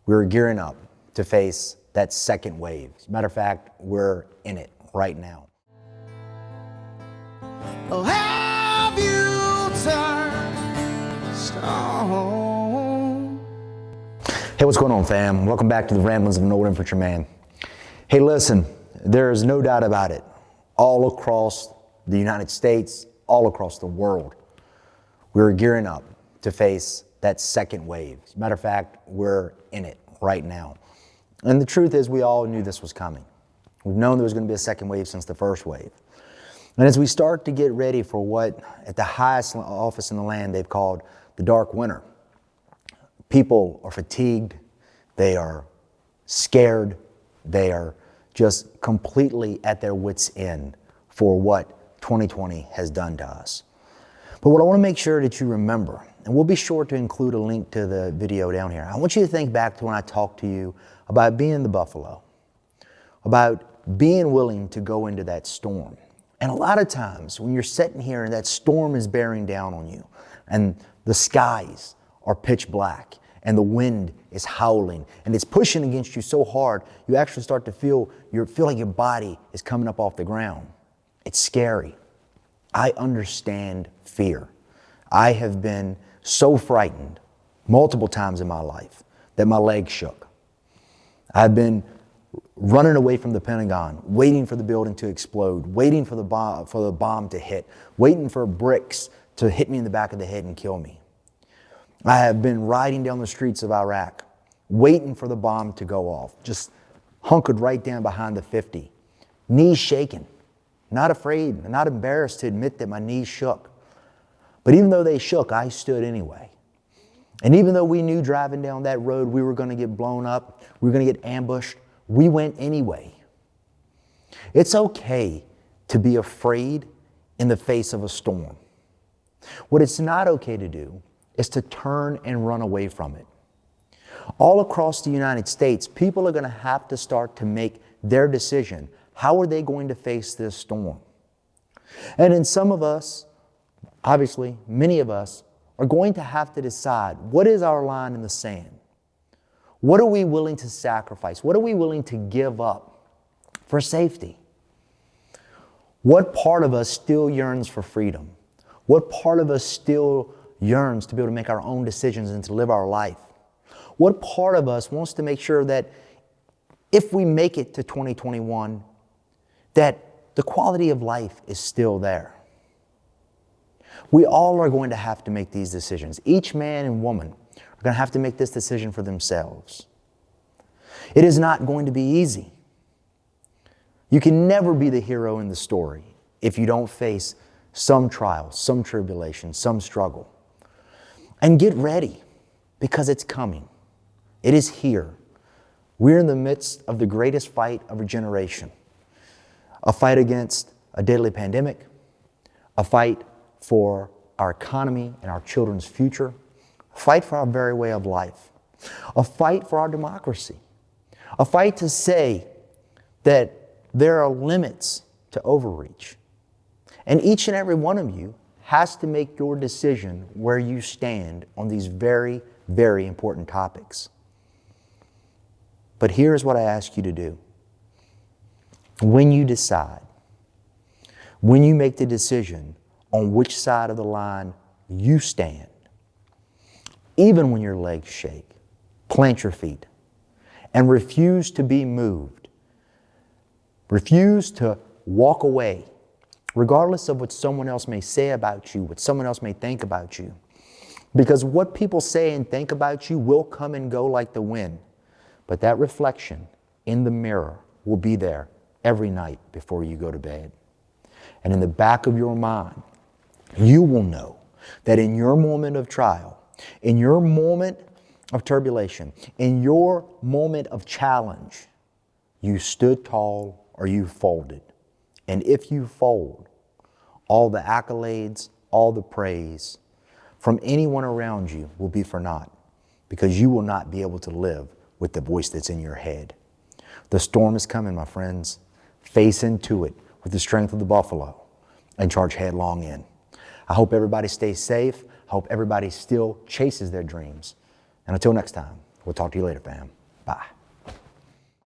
We're gearing up to face that second wave. As a matter of fact, we're in it right now. Oh, have you turned stone? Hey, what's going on, fam? Welcome back to the Ramblings of an Old Infantryman. Hey, listen, there is no doubt about it. All across the United States, all across the world, we're gearing up to face that second wave. As a matter of fact, we're in it right now. And the truth is, we all knew this was coming. We've known there was going to be a second wave since the first wave. And as we start to get ready for what, at the highest office in the land, they've called the dark winter, people are fatigued, they are scared, they are just completely at their wits' end for what 2020 has done to us. But what I want to make sure that you remember, and we'll be sure to include a link to the video down here. I want you to think back to when I talked to you about being the buffalo, about being willing to go into that storm. And a lot of times when you're sitting here and that storm is bearing down on you and the skies are pitch black and the wind is howling and it's pushing against you so hard, you actually start to feel like your body is coming up off the ground. It's scary. I understand fear. I have been so frightened multiple times in my life that my legs shook. I've been running away from the Pentagon, waiting for the building to explode, waiting for the bomb to hit, waiting for bricks to hit me in the back of the head and kill me. I have been riding down the streets of Iraq, waiting for the bomb to go off, just hunkered right down behind the 50, knees shaking. Not afraid, not embarrassed to admit that my knees shook. But even though they shook, I stood anyway. And even though we knew driving down that road we were going to get blown up, we were going to get ambushed, we went anyway. It's okay to be afraid in the face of a storm. What it's not okay to do is to turn and run away from it. All across the United States, people are going to have to start to make their decision. How are they going to face this storm? And in some of us, obviously, many of us, are going to have to decide, what is our line in the sand? What are we willing to sacrifice? What are we willing to give up for safety? What part of us still yearns for freedom? What part of us still yearns to be able to make our own decisions and to live our life? What part of us wants to make sure that if we make it to 2021, that the quality of life is still there? We all are going to have to make these decisions. Each man and woman are going to have to make this decision for themselves. It is not going to be easy. You can never be the hero in the story if you don't face some trial, some tribulation, some struggle. And get ready, because it's coming. It is here. We're in the midst of the greatest fight of a generation. A fight against a deadly pandemic, a fight for our economy and our children's future, a fight for our very way of life, a fight for our democracy, a fight to say that there are limits to overreach. And each and every one of you has to make your decision where you stand on these very, very important topics. But here's what I ask you to do. When you decide, when you make the decision on which side of the line you stand, even when your legs shake, plant your feet and refuse to be moved. Refuse to walk away, regardless of what someone else may say about you, what someone else may think about you. Because what people say and think about you will come and go like the wind. But that reflection in the mirror will be there every night before you go to bed. And in the back of your mind, you will know that in your moment of trial, in your moment of turbulation, in your moment of challenge, you stood tall or you folded. And if you fold, all the accolades, all the praise from anyone around you will be for naught, because you will not be able to live with the voice that's in your head. The storm is coming, my friends. Face into it with the strength of the buffalo and charge headlong in. I hope everybody stays safe. I hope everybody still chases their dreams. And until next time, We'll talk to you later, fam. Bye.